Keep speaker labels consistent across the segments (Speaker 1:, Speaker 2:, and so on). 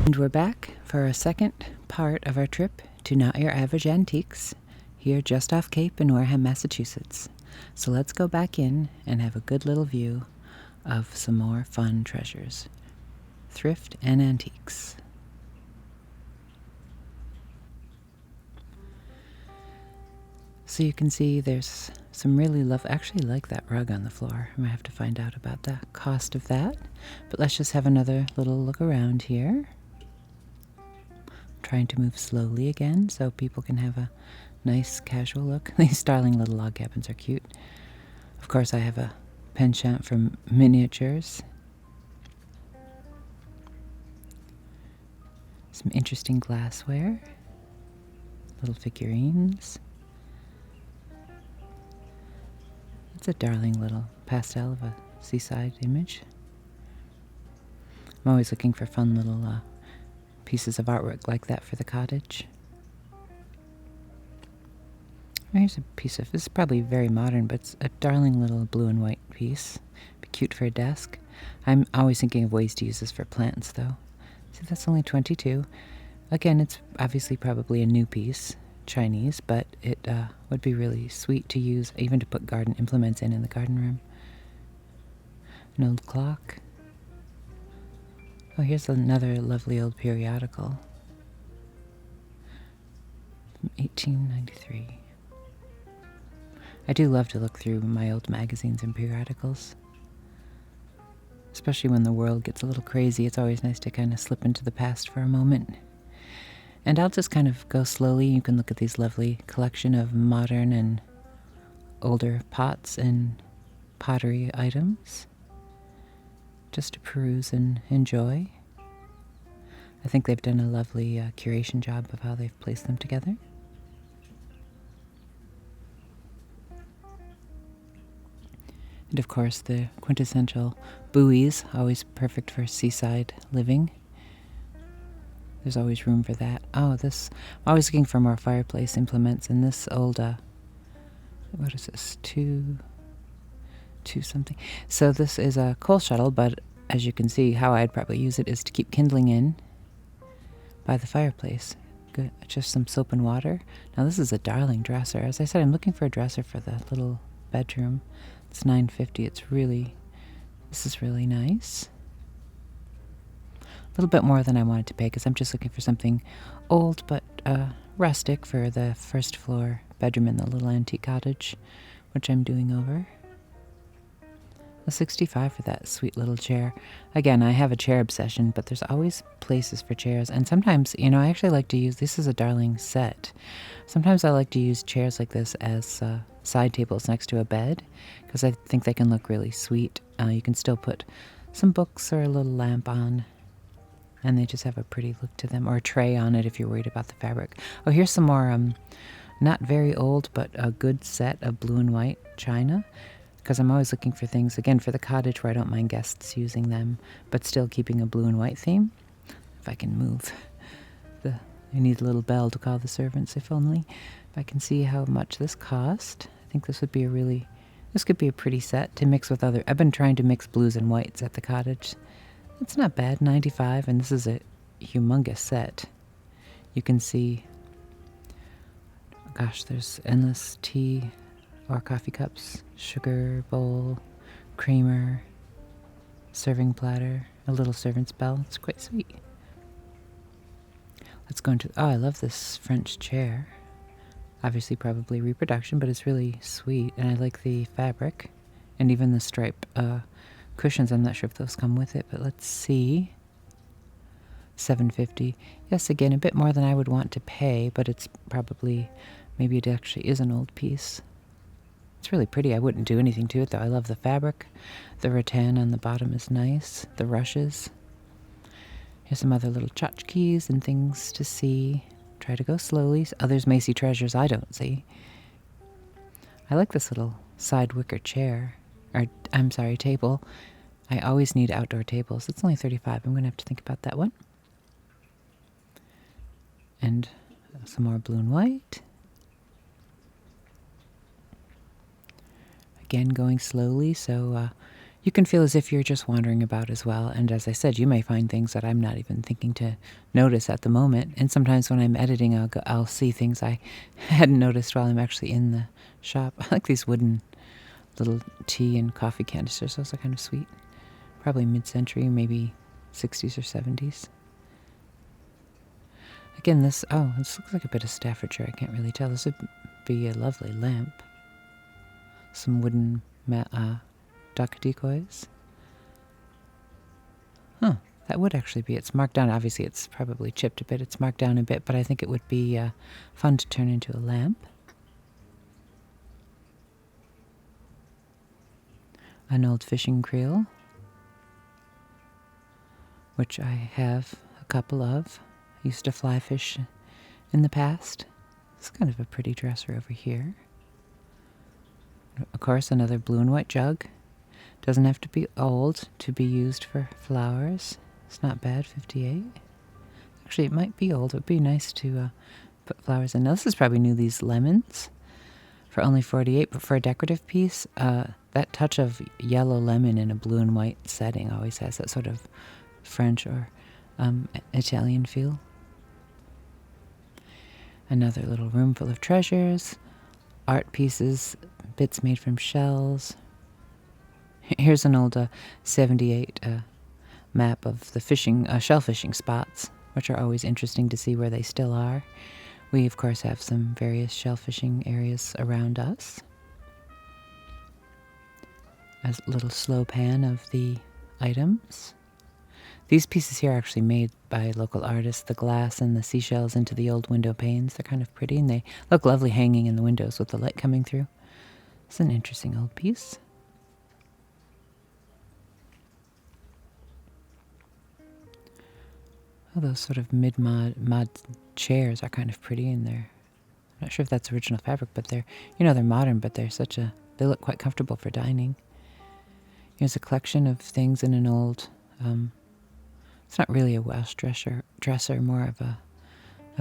Speaker 1: And we're back for a second part of our trip to Not Your Average Antiques, here just off Cape in Wareham, Massachusetts. So let's go back in and have a good little view of some more fun treasures. Thrift and antiques. So you can see there's some really lovely, actually like that rug on the floor. I might have to find out about the cost of that. But let's just have another little look around here. Trying to move slowly again so people can have a nice casual look. These darling little log cabins are cute. Of course, I have a penchant for miniatures. Some interesting glassware. Little figurines. It's a darling little pastel of a seaside image. I'm always looking for fun little pieces of artwork like that for the cottage. Here's a piece of, this is probably very modern, but it's a darling little blue and white piece. Be cute for a desk. I'm always thinking of ways to use this for plants, though. See, that's only $22. Again, it's obviously probably a new piece, Chinese, but it would be really sweet to use, even to put garden implements in the garden room. An old clock. Oh, here's another lovely old periodical from 1893. I do love to look through my old magazines and periodicals. Especially when the world gets a little crazy, it's always nice to kind of slip into the past for a moment. And I'll just kind of go slowly. You can look at these lovely collection of modern and older pots and pottery items, just to peruse and enjoy. I think they've done a lovely curation job of how they've placed them together. And of course, the quintessential buoys, always perfect for seaside living. There's always room for that. Oh, I'm always looking for more fireplace implements. And this old, what is this? Two something. So this is a coal shuttle, but as you can see, how I'd probably use it is to keep kindling in by the fireplace. Good, just some soap and water. Now this is a darling dresser. As I said, I'm looking for a dresser for the little bedroom. It's $9.50. This is really nice. A little bit more than I wanted to pay because I'm just looking for something old but rustic for the first floor bedroom in the little antique cottage, which I'm doing over. A $65 for that sweet little chair. Again, I have a chair obsession, but there's always places for chairs. And sometimes, I actually like to use, this is a darling set. Sometimes I like to use chairs like this as side tables next to a bed because I think they can look really sweet. You can still put some books or a little lamp on, and they just have a pretty look to them, or a tray on it if you're worried about the fabric. Oh, here's some more, not very old, but a good set of blue and white china, because I'm always looking for things, again, for the cottage where I don't mind guests using them, but still keeping a blue and white theme. If I can move I need a little bell to call the servants, if only. If I can see how much this cost. I think this could be a pretty set to mix with other, I've been trying to mix blues and whites at the cottage. It's not bad, $95, and this is a humongous set. You can see, gosh, there's endless tea or coffee cups, sugar bowl, creamer, serving platter, a little servant's bell. It's quite sweet. Let's go into, I love this French chair. Obviously probably reproduction, but it's really sweet, and I like the fabric and even the stripe cushions. I'm not sure if those come with it, but let's see. $7.50. Yes, again, a bit more than I would want to pay, but it's probably, maybe it actually is an old piece. It's really pretty. I wouldn't do anything to it, though. I love the fabric. The rattan on the bottom is nice. The rushes. Here's some other little tchotchkes and things to see. Try to go slowly. Others may see treasures I don't see. I like this little side wicker chair. Table. I always need outdoor tables. It's only $35. I'm going to have to think about that one. And some more blue and white. Again, going slowly, so you can feel as if you're just wandering about as well. And as I said, you may find things that I'm not even thinking to notice at the moment. And sometimes when I'm editing, I'll see things I hadn't noticed while I'm actually in the shop. I like these wooden little tea and coffee canisters. Those are kind of sweet. Probably mid-century, maybe 60s or 70s. Again, this looks like a bit of Staffordshire. I can't really tell. This would be a lovely lamp. Some wooden duck decoys. That would actually be. It's marked down. Obviously, it's probably chipped a bit. It's marked down a bit, but I think it would be fun to turn into a lamp. An old fishing creel, which I have a couple of. I used to fly fish in the past. It's kind of a pretty dresser over here. Of course, another blue and white jug. Doesn't have to be old to be used for flowers. It's not bad, 58. Actually, it might be old. It would be nice to put flowers in. Now, this is probably new, these lemons, for only 48, but for a decorative piece, that touch of yellow lemon in a blue and white setting always has that sort of French or Italian feel. Another little room full of treasures, art pieces, bits made from shells. Here's an old 78 map of the shell fishing spots, which are always interesting to see where they still are. We, of course, have some various shell fishing areas around us. A little slow pan of the items. These pieces here are actually made by local artists. The glass and the seashells into the old window panes. They're kind of pretty, and they look lovely hanging in the windows with the light coming through. It's an interesting old piece. Oh, those sort of mid-mod chairs are kind of pretty, and I'm not sure if that's original fabric, but they're modern, but they look quite comfortable for dining. Here's a collection of things in an old, it's not really a Welsh dresser, more of a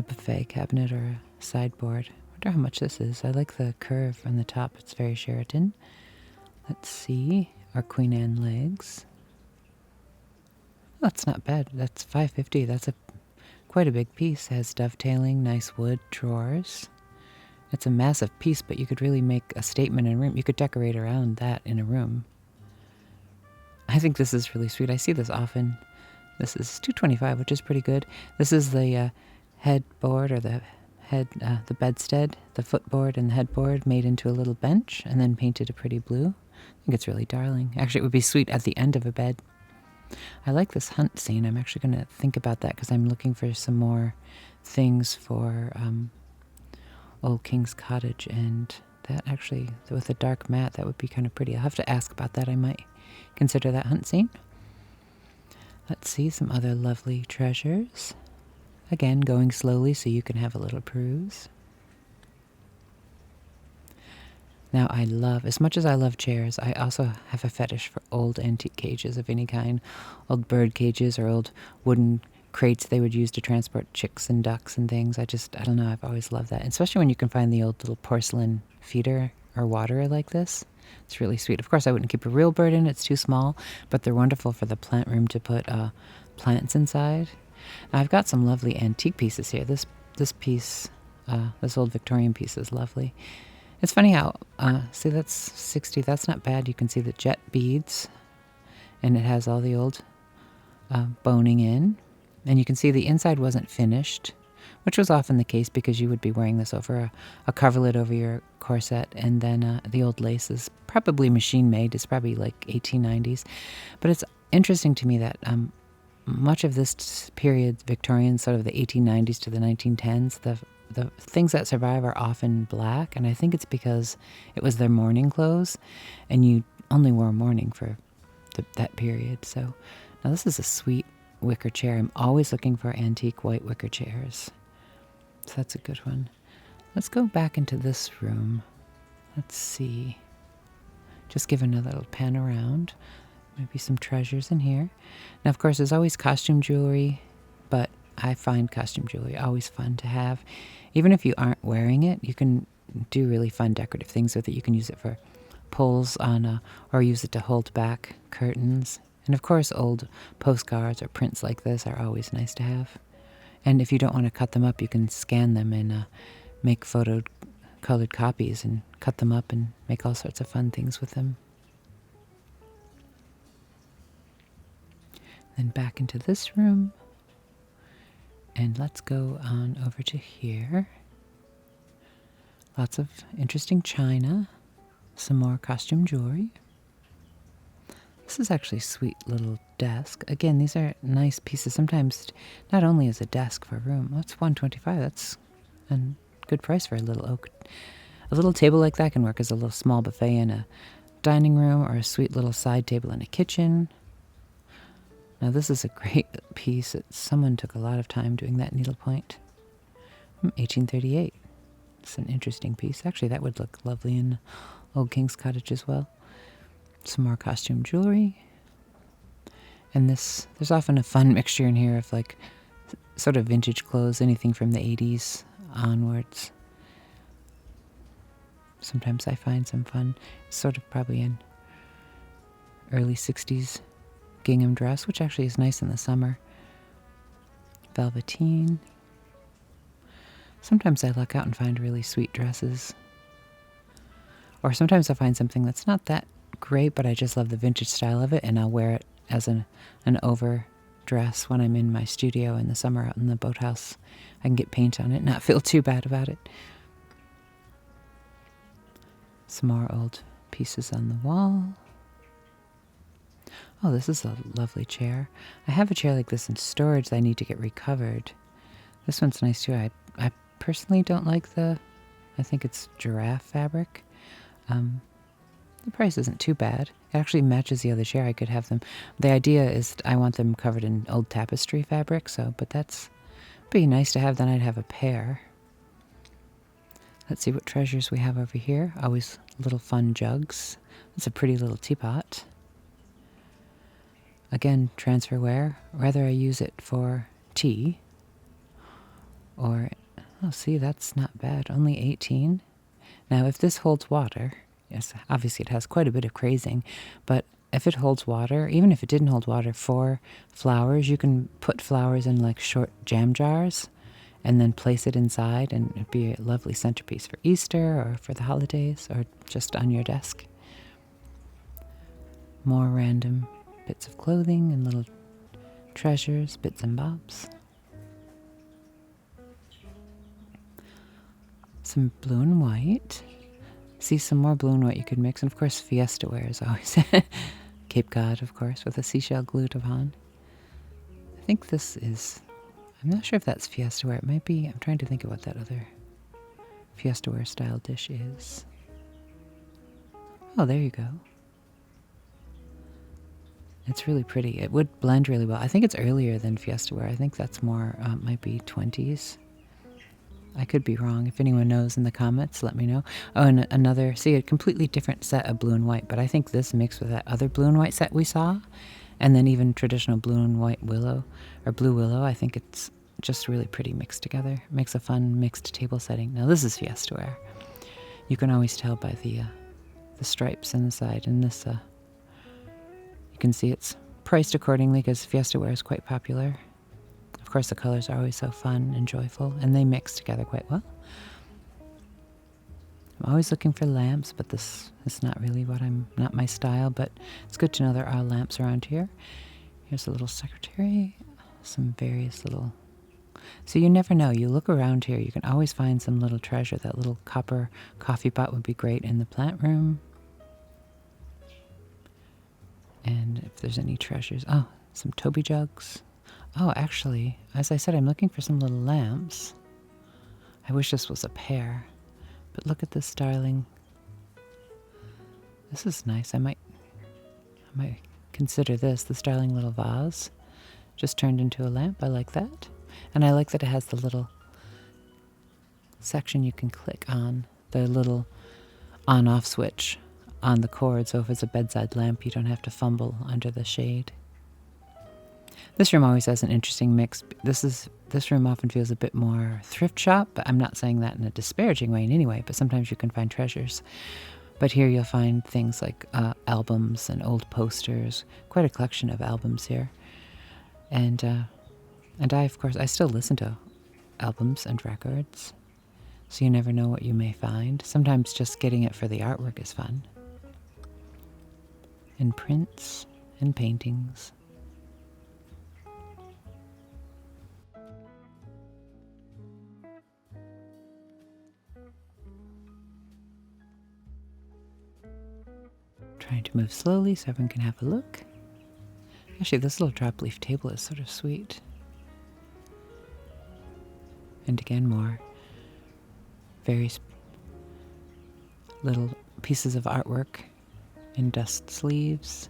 Speaker 1: buffet cabinet or a sideboard. I wonder how much this is. I like the curve on the top. It's very Sheraton. Let's see. Our Queen Anne legs. Oh, that's not bad. That's $5.50. That's quite a big piece. It has dovetailing, nice wood, drawers. It's a massive piece, but you could really make a statement in a room. You could decorate around that in a room. I think this is really sweet. I see this often. This is $2.25, which is pretty good. This is the headboard, or the bedstead, the footboard and the headboard made into a little bench and then painted a pretty blue. I think it's really darling. Actually, it would be sweet at the end of a bed. I like this hunt scene. I'm actually going to think about that because I'm looking for some more things for Old King's Cottage, and that actually, with a dark mat, that would be kind of pretty. I'll have to ask about that. I might consider that hunt scene. Let's see, some other lovely treasures. Again, going slowly so you can have a little peruse. Now, as much as I love chairs, I also have a fetish for old antique cages of any kind. Old bird cages or old wooden crates they would use to transport chicks and ducks and things. I don't know, I've always loved that. Especially when you can find the old little porcelain feeder or waterer like this. It's really sweet. Of course, I wouldn't keep a real bird in. It's too small, but they're wonderful for the plant room to put plants inside. Now, I've got some lovely antique pieces here. This piece, this old Victorian piece is lovely. It's funny how, see, that's 60. That's not bad. You can see the jet beads, and it has all the old boning in. And you can see the inside wasn't finished, which was often the case because you would be wearing this over a coverlet over your corset, and then the old lace is probably machine-made. It's probably like 1890s. But it's interesting to me that much of this period, Victorian, sort of the 1890s to the 1910s, the things that survive are often black, and I think it's because it was their mourning clothes, and you only wore mourning for that period. So now this is a sweet wicker chair. I'm always looking for antique white wicker chairs. So that's a good one. Let's go back into this room. Let's see. Just give another little pan around. Maybe some treasures in here. Now, of course, there's always costume jewelry, but I find costume jewelry always fun to have. Even if you aren't wearing it, you can do really fun decorative things with it. You can use it for pulls on or use it to hold back curtains. And of course, old postcards or prints like this are always nice to have. And if you don't want to cut them up, you can scan them and make colored copies and cut them up and make all sorts of fun things with them. Then back into this room. And let's go on over to here. Lots of interesting china. Some more costume jewelry. This is actually a sweet little desk. Again, these are nice pieces. Sometimes not only as a desk for a room. That's $125. That's a good price for a little oak. A little table like that can work as a little small buffet in a dining room or a sweet little side table in a kitchen. Now this is a great piece. Someone took a lot of time doing that needlepoint. 1838. It's an interesting piece. Actually, that would look lovely in Old King's Cottage as well. Some more costume jewelry. And there's often a fun mixture in here of like sort of vintage clothes, anything from the 80s onwards. Sometimes I find some fun, sort of probably an early 60s gingham dress, which actually is nice in the summer. Velveteen. Sometimes I luck out and find really sweet dresses. Or sometimes I find something that's not that great, but I just love the vintage style of it, and I'll wear it as an overdress when I'm in my studio in the summer out in the boathouse. I can get paint on it and not feel too bad about it. Some more old pieces on the wall. Oh, this is a lovely chair. I have a chair like this in storage that I need to get recovered. This one's nice too. I personally don't like I think it's giraffe fabric. The price isn't too bad. It actually matches the other chair. I could have them. The idea is I want them covered in old tapestry fabric, but that's pretty nice to have. Then I'd have a pair. Let's see what treasures we have over here. Always little fun jugs. That's a pretty little teapot. Again, transferware. Whether I use it for tea or... Oh, see, that's not bad. Only 18. Now, if this holds water... Yes, obviously it has quite a bit of crazing, but if it holds water, even if it didn't hold water for flowers, you can put flowers in like short jam jars and then place it inside, and it'd be a lovely centerpiece for Easter or for the holidays or just on your desk. More random bits of clothing and little treasures, bits and bobs. Some blue and white. See some more blue and white you could mix. And of course, Fiesta wear is always Cape Cod, of course, with a seashell glued upon. I think this is... I'm not sure if that's Fiesta wear. It might be... I'm trying to think of what that other Fiesta wear style dish is. Oh, there you go. It's really pretty. It would blend really well. I think it's earlier than Fiesta wear. I think that's more... might be 20s. I could be wrong. If anyone knows in the comments, let me know. Oh, and another, see, a completely different set of blue and white, but I think this mixed with that other blue and white set we saw, and then even traditional blue and white willow, or blue willow, I think it's just really pretty mixed together. It makes a fun mixed table setting. Now this is Fiesta wear. You can always tell by the stripes in the side, and this, you can see it's priced accordingly because Fiesta wear is quite popular. Of course, the colors are always so fun and joyful, and they mix together quite well. I'm always looking for lamps, but this is not really not my style, but it's good to know there are lamps around here. Here's a little secretary, some various little... So you never know. You look around here, you can always find some little treasure. That little copper coffee pot would be great in the plant room. And if there's any treasures... Oh, some Toby jugs. Oh, actually, as I said, I'm looking for some little lamps. I wish this was a pair. But look at this styling. This is nice. I might consider this, the styling little vase. Just turned into a lamp. I like that. And I like that it has the little section you can click on. The little on-off switch on the cord. So if it's a bedside lamp, you don't have to fumble under the shade. This room always has an interesting mix. This room often feels a bit more thrift shop, but I'm not saying that in a disparaging way in any way, but sometimes you can find treasures. But here you'll find things like albums and old posters, quite a collection of albums here. And I, of course, I still listen to albums and records, so you never know what you may find. Sometimes just getting it for the artwork is fun. And prints and paintings. Trying to move slowly so everyone can have a look. Actually, this little drop leaf table is sort of sweet. And again, more various little pieces of artwork in dust sleeves.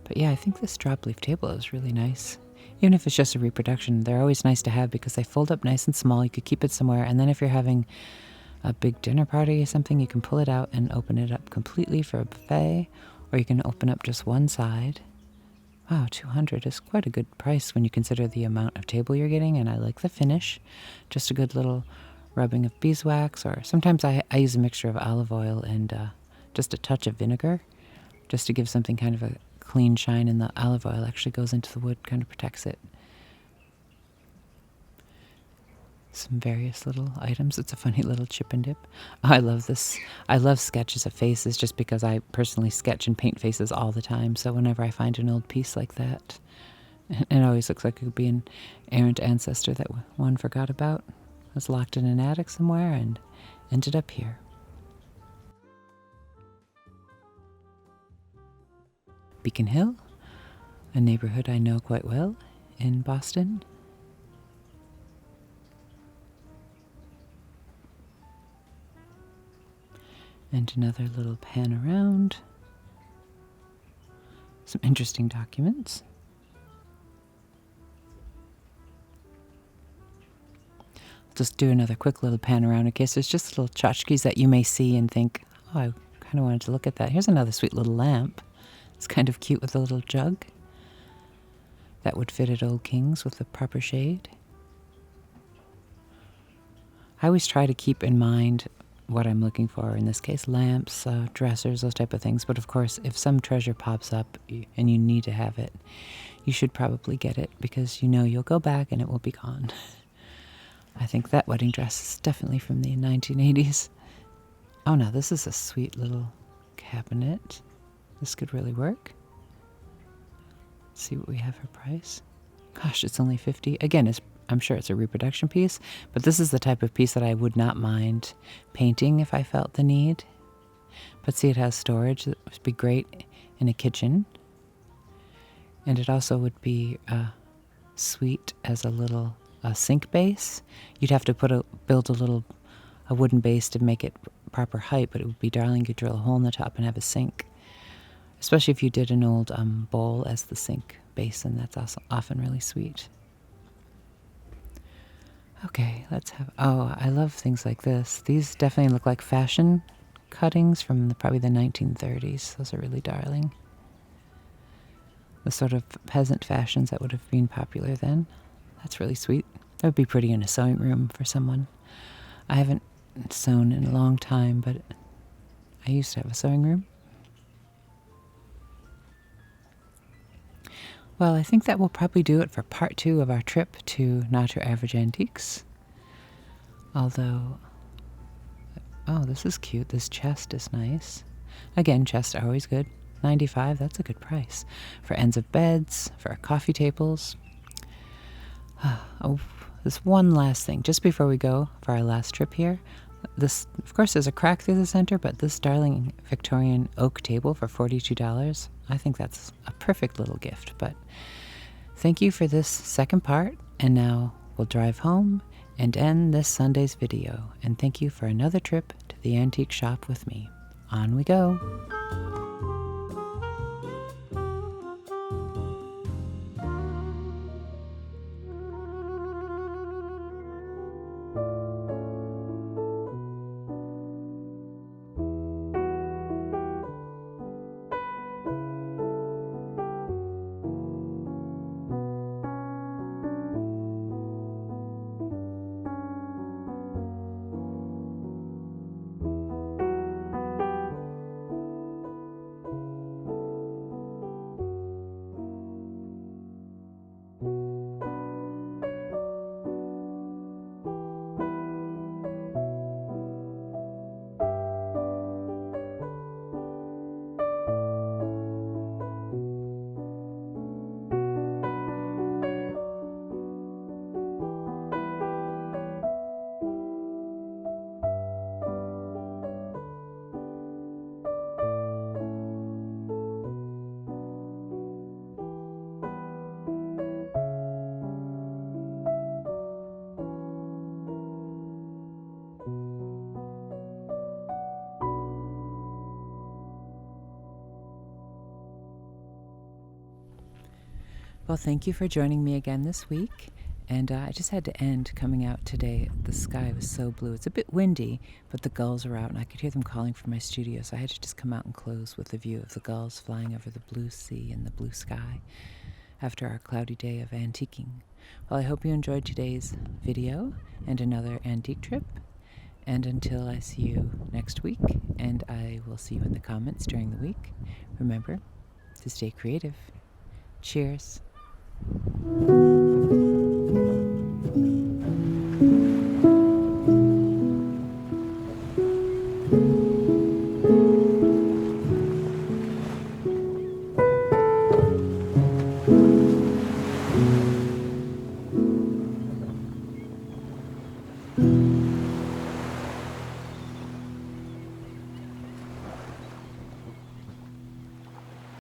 Speaker 1: But yeah, I think this drop leaf table is really nice. Even if it's just a reproduction, they're always nice to have because they fold up nice and small. You could keep it somewhere, and then if you're having a big dinner party or something, you can pull it out and open it up completely for a buffet, or you can open up just one side. Wow, $200 is quite a good price when you consider the amount of table you're getting, and I like the finish. Just a good little rubbing of beeswax, or sometimes I use a mixture of olive oil and just a touch of vinegar, just to give something kind of a clean shine, and the olive oil actually goes into the wood, kind of protects it. Some various little items. It's a funny little chip and dip. Oh, I love this. I love sketches of faces just because I personally sketch and paint faces all the time. So whenever I find an old piece like that, it always looks like it could be an errant ancestor that one forgot about. Was locked in an attic somewhere and ended up here. Beacon Hill, a neighborhood I know quite well in Boston. And another little pan around. Some interesting documents. Just do another quick little pan around in case there's just little tchotchkes that you may see and think, oh, I kind of wanted to look at that. Here's another sweet little lamp. It's kind of cute with a little jug. That would fit at Old King's with the proper shade. I always try to keep in mind what I'm looking for, in this case lamps, dressers, those type of things. But of course, if some treasure pops up and you need to have it, you should probably get it because you know you'll go back and it will be gone. I think that wedding dress is definitely from the 1980s. Oh no, this is a sweet little cabinet. This could really work. Let's see what we have for price. Gosh, it's only $50. Again, I'm sure it's a reproduction piece, but this is the type of piece that I would not mind painting if I felt the need. But see, it has storage. That would be great in a kitchen. And it also would be sweet as a little sink base. You'd have to build a wooden base to make it proper height, but it would be darling. You could drill a hole in the top and have a sink. Especially if you did an old bowl as the sink basin. That's also often really sweet. Okay, let's have... Oh, I love things like this. These definitely look like fashion cuttings from probably the 1930s. Those are really darling. The sort of peasant fashions that would have been popular then. That's really sweet. That would be pretty in a sewing room for someone. I haven't sewn in a long time, but I used to have a sewing room. Well, I think that will probably do it for part 2 of our trip to Not Your Average Antiques. Although, oh, this is cute. This chest is nice. Again, chests are always good. $95, that's a good price. For ends of beds, for coffee tables. Oh, this one last thing, just before we go for our last trip here. This, of course, there's a crack through the center, but this darling Victorian oak table for $42, I think that's a perfect little gift. But thank you for this second part, and now we'll drive home and end this Sunday's video. And thank you for another trip to the antique shop with me. On we go. Well, thank you for joining me again this week. And I just had to end coming out today. The sky was so blue. It's a bit windy, but the gulls are out, and I could hear them calling from my studio, so I had to just come out and close with a view of the gulls flying over the blue sea and the blue sky after our cloudy day of antiquing. Well, I hope you enjoyed today's video and another antique trip. And until I see you next week, and I will see you in the comments during the week, remember to stay creative. Cheers.